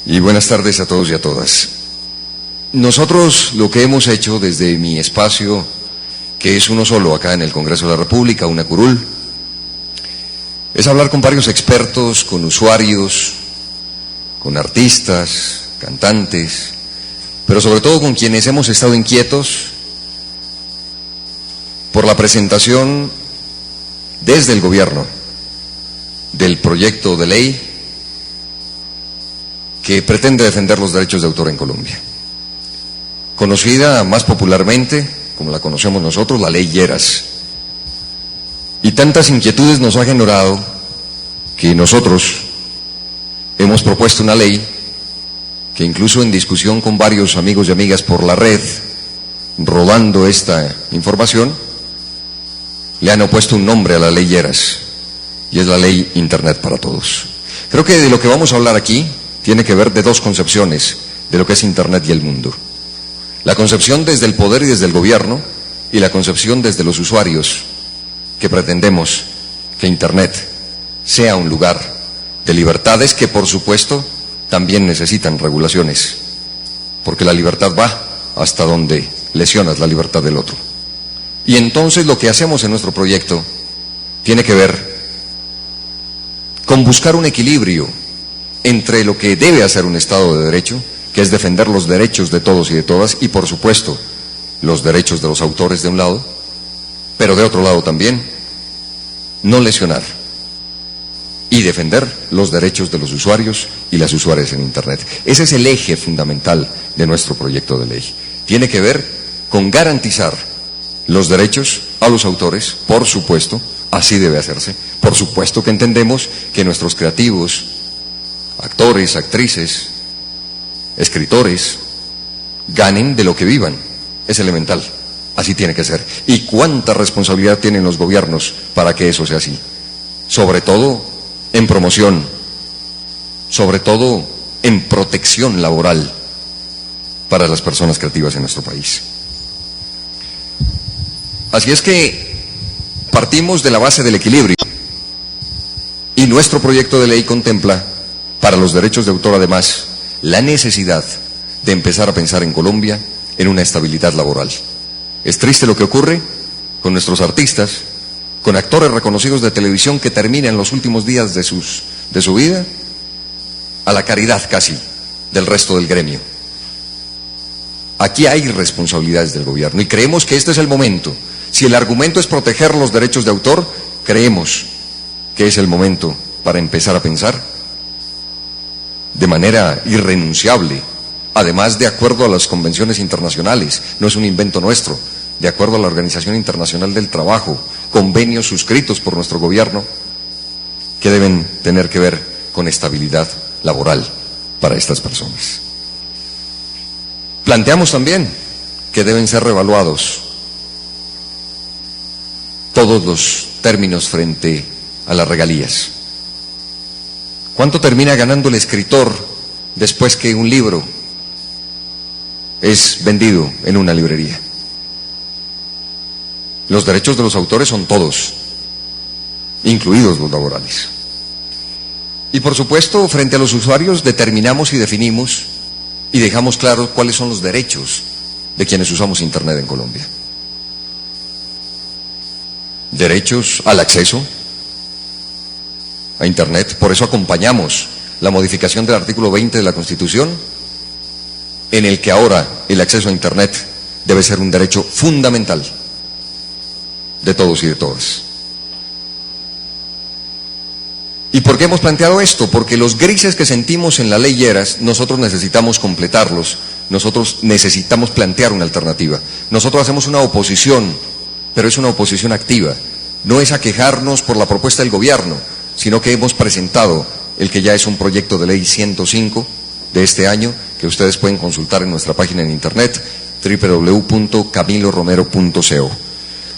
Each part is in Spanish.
Y buenas tardes a todos y a todas. Nosotros lo que hemos hecho desde mi espacio, que es uno solo acá en el Congreso de la República, una curul, es hablar con varios expertos, con usuarios, con artistas, cantantes, pero sobre todo con quienes hemos estado inquietos por la presentación desde el gobierno del proyecto de ley que pretende defender los derechos de autor en Colombia, conocida más popularmente, como la conocemos nosotros, la ley Lleras. Y tantas inquietudes nos ha generado que nosotros hemos propuesto una ley que, incluso en discusión con varios amigos y amigas por la red, rodando esta información, le han opuesto un nombre a la ley Lleras, y es la ley Internet para Todos. Creo que de lo que vamos a hablar aquí tiene que ver de dos concepciones de lo que es Internet y el mundo. La concepción desde el poder y desde el gobierno, y la concepción desde los usuarios, que pretendemos que Internet sea un lugar de libertades que, por supuesto, también necesitan regulaciones, porque la libertad va hasta donde lesionas la libertad del otro. Y entonces lo que hacemos en nuestro proyecto tiene que ver con buscar un equilibrio entre lo que debe hacer un Estado de Derecho, que es defender los derechos de todos y de todas, y por supuesto los derechos de los autores de un lado, pero de otro lado también no lesionar y defender los derechos de los usuarios y las usuarias en Internet. Ese es el eje fundamental de nuestro proyecto de ley. Tiene que ver con garantizar los derechos a los autores, por supuesto, así debe hacerse. Por supuesto que entendemos que nuestros creativos, actores, actrices, escritores, ganen de lo que vivan. Es elemental, así tiene que ser. ¿Y cuánta responsabilidad tienen los gobiernos para que eso sea así? Sobre todo en promoción, sobre todo en protección laboral para las personas creativas en nuestro país. Así es que partimos de la base del equilibrio, y nuestro proyecto de ley contempla, para los derechos de autor además, la necesidad de empezar a pensar en Colombia en una estabilidad laboral. Es triste lo que ocurre con nuestros artistas, con actores reconocidos de televisión que terminan los últimos días de su vida a la caridad casi del resto del gremio. Aquí hay responsabilidades del gobierno y creemos que este es el momento. Si el argumento es proteger los derechos de autor, creemos que es el momento para empezar a pensar de manera irrenunciable, además de acuerdo a las convenciones internacionales, no es un invento nuestro, de acuerdo a la Organización Internacional del Trabajo, convenios suscritos por nuestro gobierno, que deben tener que ver con estabilidad laboral para estas personas. Planteamos también que deben ser reevaluados todos los términos frente a las regalías. ¿Cuánto termina ganando el escritor después que un libro es vendido en una librería? Los derechos de los autores son todos, incluidos los laborales. Y por supuesto, frente a los usuarios determinamos y definimos y dejamos claro cuáles son los derechos de quienes usamos Internet en Colombia. Derechos al acceso a Internet. Por eso acompañamos la modificación del artículo 20 de la Constitución, en el que ahora el acceso a Internet debe ser un derecho fundamental de todos y de todas. ¿Y por qué hemos planteado esto? Porque los grises que sentimos en la ley Lleras, nosotros necesitamos completarlos, nosotros necesitamos plantear una alternativa. Nosotros hacemos una oposición, pero es una oposición activa. No es a quejarnos por la propuesta del gobierno, sino que hemos presentado el que ya es un proyecto de ley 105 de este año, que ustedes pueden consultar en nuestra página en internet, www.camiloromero.co.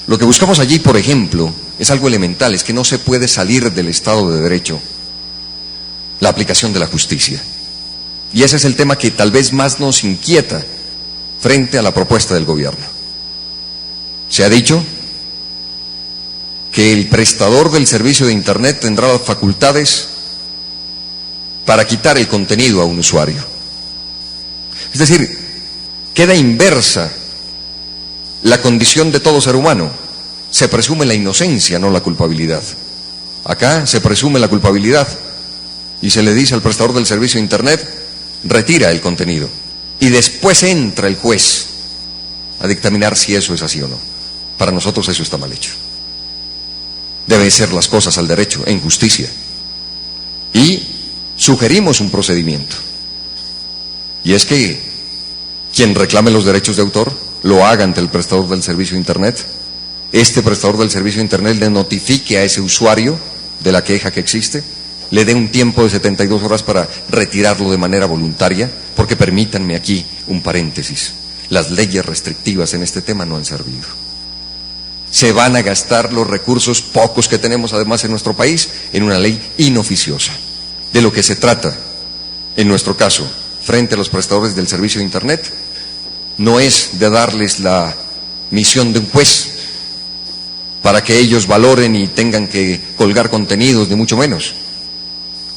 Lo que buscamos allí, por ejemplo, es algo elemental, es que no se puede salir del Estado de Derecho la aplicación de la justicia. Y ese es el tema que tal vez más nos inquieta frente a la propuesta del gobierno. Se ha dicho que el prestador del servicio de Internet tendrá las facultades para quitar el contenido a un usuario. Es decir, queda inversa la condición de todo ser humano. Se presume la inocencia, no la culpabilidad. Acá se presume la culpabilidad y se le dice al prestador del servicio de Internet, retira el contenido. Y después entra el juez a dictaminar si eso es así o no. Para nosotros eso está mal hecho. Deben ser las cosas al derecho, en justicia. Y sugerimos un procedimiento. Y es que quien reclame los derechos de autor lo haga ante el prestador del servicio de Internet. Este prestador del servicio de Internet le notifique a ese usuario de la queja que existe, le dé un tiempo de 72 horas para retirarlo de manera voluntaria, porque permítanme aquí un paréntesis. Las leyes restrictivas en este tema no han servido. Se van a gastar los recursos pocos que tenemos además en nuestro país en una ley inoficiosa. De lo que se trata, en nuestro caso, frente a los prestadores del servicio de Internet, no es de darles la misión de un juez para que ellos valoren y tengan que colgar contenidos, ni mucho menos.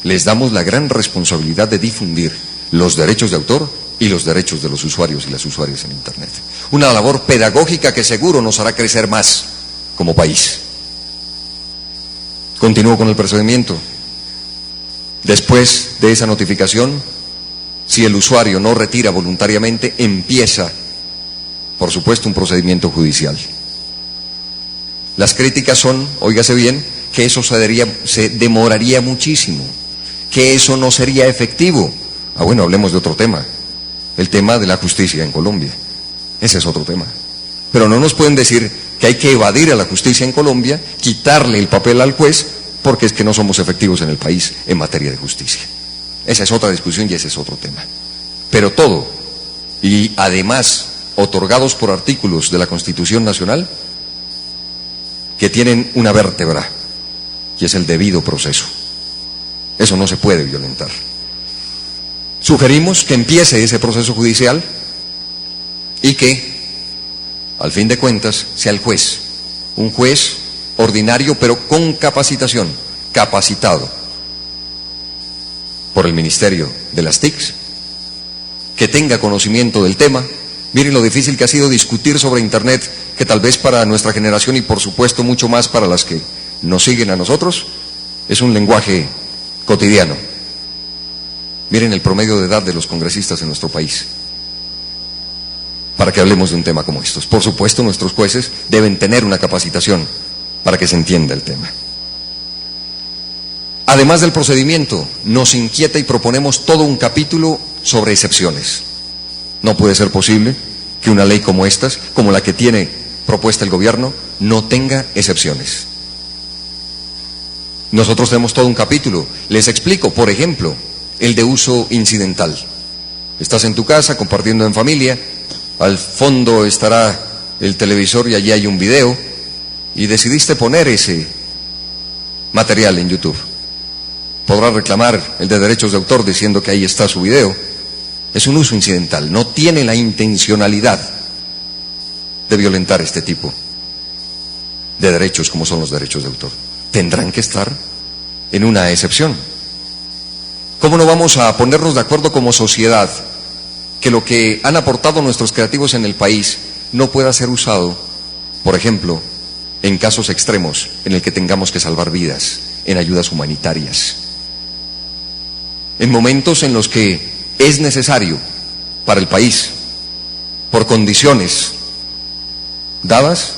Les damos la gran responsabilidad de difundir los derechos de autor y los derechos de los usuarios y las usuarias en Internet. Una labor pedagógica que seguro nos hará crecer más como país. Continúo con el procedimiento. Después de esa notificación, si el usuario no retira voluntariamente, empieza, por supuesto, un procedimiento judicial. Las críticas son, óigase bien, que eso se demoraría muchísimo, que eso no sería efectivo. Bueno, hablemos de otro tema, el tema de la justicia en Colombia. Ese es otro tema. Pero no nos pueden decir que hay que evadir a la justicia en Colombia, quitarle el papel al juez, porque es que no somos efectivos en el país en materia de justicia. Esa es otra discusión y ese es otro tema. Pero todo, y además otorgados por artículos de la Constitución Nacional, que tienen una vértebra, y es el debido proceso. Eso no se puede violentar. Sugerimos que empiece ese proceso judicial y que, al fin de cuentas, sea el juez, un juez ordinario pero con capacitación, capacitado por el Ministerio de las TICs, que tenga conocimiento del tema. Miren lo difícil que ha sido discutir sobre Internet, que tal vez para nuestra generación y por supuesto mucho más para las que nos siguen a nosotros, es un lenguaje cotidiano. Miren el promedio de edad de los congresistas en nuestro país, para que hablemos de un tema como estos. Por supuesto, nuestros jueces deben tener una capacitación para que se entienda el tema. Además del procedimiento, nos inquieta y proponemos todo un capítulo sobre excepciones. No puede ser posible que una ley como estas, como la que tiene propuesta el gobierno, no tenga excepciones. Nosotros tenemos todo un capítulo. Les explico, por ejemplo, el de uso incidental. Estás en tu casa compartiendo en familia, al fondo estará el televisor y allí hay un video, y decidiste poner ese material en YouTube. Podrás reclamar el de derechos de autor diciendo que ahí está su video. Es un uso incidental, no tiene la intencionalidad de violentar este tipo de derechos como son los derechos de autor. Tendrán que estar en una excepción. ¿Cómo no vamos a ponernos de acuerdo como sociedad que lo que han aportado nuestros creativos en el país no pueda ser usado, por ejemplo, en casos extremos en el que tengamos que salvar vidas, en ayudas humanitarias, en momentos en los que es necesario para el país, por condiciones dadas,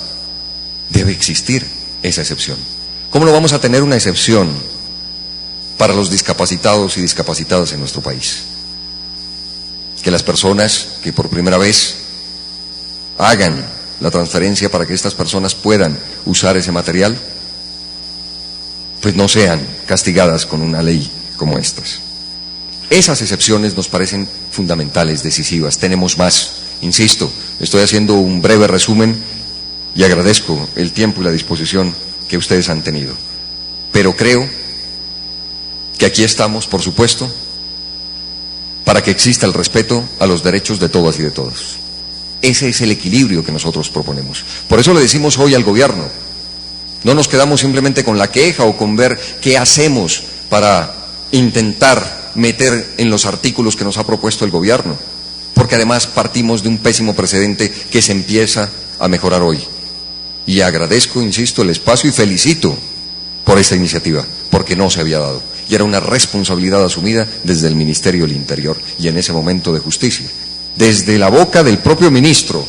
debe existir esa excepción? ¿Cómo no vamos a tener una excepción para los discapacitados y discapacitadas en nuestro país? Que las personas que por primera vez hagan la transferencia para que estas personas puedan usar ese material, pues no sean castigadas con una ley como estas. Esas excepciones nos parecen fundamentales, decisivas. Tenemos más, insisto, estoy haciendo un breve resumen y agradezco el tiempo y la disposición que ustedes han tenido. Pero creo que aquí estamos, por supuesto, para que exista el respeto a los derechos de todas y de todos. Ese es el equilibrio que nosotros proponemos. Por eso le decimos hoy al gobierno, no nos quedamos simplemente con la queja o con ver qué hacemos para intentar meter en los artículos que nos ha propuesto el gobierno, porque además partimos de un pésimo precedente que se empieza a mejorar hoy. Y agradezco, insisto, el espacio y felicito por esta iniciativa, porque no se había dado. Y era una responsabilidad asumida desde el Ministerio del Interior y en ese momento de Justicia. Desde la boca del propio ministro,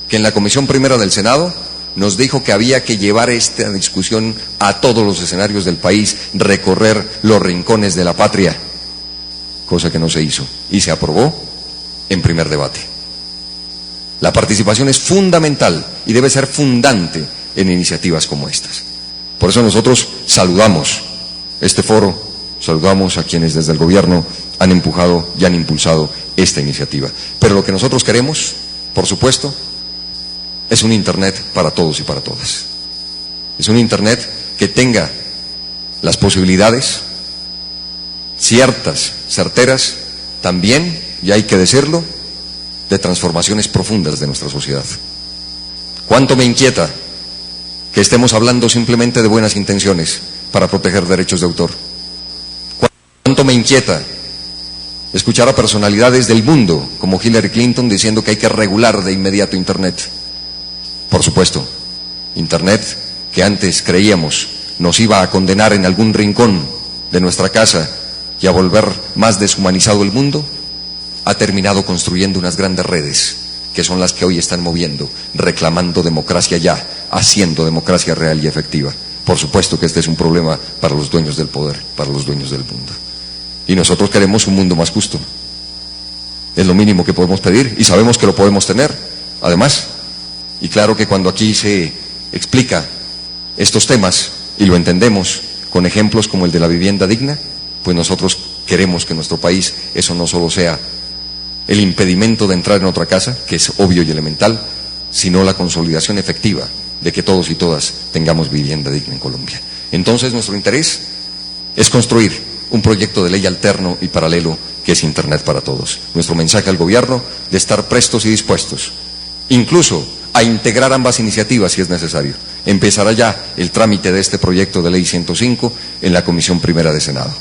que en la Comisión Primera del Senado nos dijo que había que llevar esta discusión a todos los escenarios del país, recorrer los rincones de la patria, cosa que no se hizo y se aprobó en primer debate. La participación es fundamental y debe ser fundante en iniciativas como estas. Por eso nosotros saludamos este foro, saludamos a quienes desde el gobierno han empujado y han impulsado esta iniciativa. Pero lo que nosotros queremos, por supuesto, es un Internet para todos y para todas. Es un Internet que tenga las posibilidades ciertas, certeras, también, y hay que decirlo, de transformaciones profundas de nuestra sociedad. ¿Cuánto me inquieta que estemos hablando simplemente de buenas intenciones para proteger derechos de autor? ¿Cuánto me inquieta escuchar a personalidades del mundo como Hillary Clinton diciendo que hay que regular de inmediato Internet? Por supuesto, Internet, que antes creíamos nos iba a condenar en algún rincón de nuestra casa y a volver más deshumanizado el mundo, ha terminado construyendo unas grandes redes, que son las que hoy están moviendo, reclamando democracia ya, haciendo democracia real y efectiva. Por supuesto que este es un problema para los dueños del poder, para los dueños del mundo. Y nosotros queremos un mundo más justo. Es lo mínimo que podemos pedir y sabemos que lo podemos tener, además. Y claro que cuando aquí se explica estos temas y lo entendemos con ejemplos como el de la vivienda digna, pues nosotros queremos que en nuestro país eso no solo sea el impedimento de entrar en otra casa, que es obvio y elemental, sino la consolidación efectiva de que todos y todas tengamos vivienda digna en Colombia. Entonces nuestro interés es construir un proyecto de ley alterno y paralelo que es Internet para todos. Nuestro mensaje al gobierno de estar prestos y dispuestos, incluso a integrar ambas iniciativas si es necesario. Empezará ya el trámite de este proyecto de ley 105 en la Comisión Primera de Senado.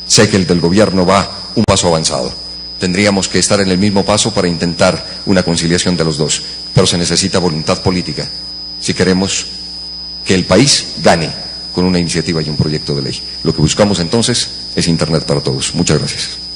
Sé que el del gobierno va un paso avanzado. Tendríamos que estar en el mismo paso para intentar una conciliación de los dos, pero se necesita voluntad política si queremos que el país gane con una iniciativa y un proyecto de ley. Lo que buscamos entonces es Internet para todos. Muchas gracias.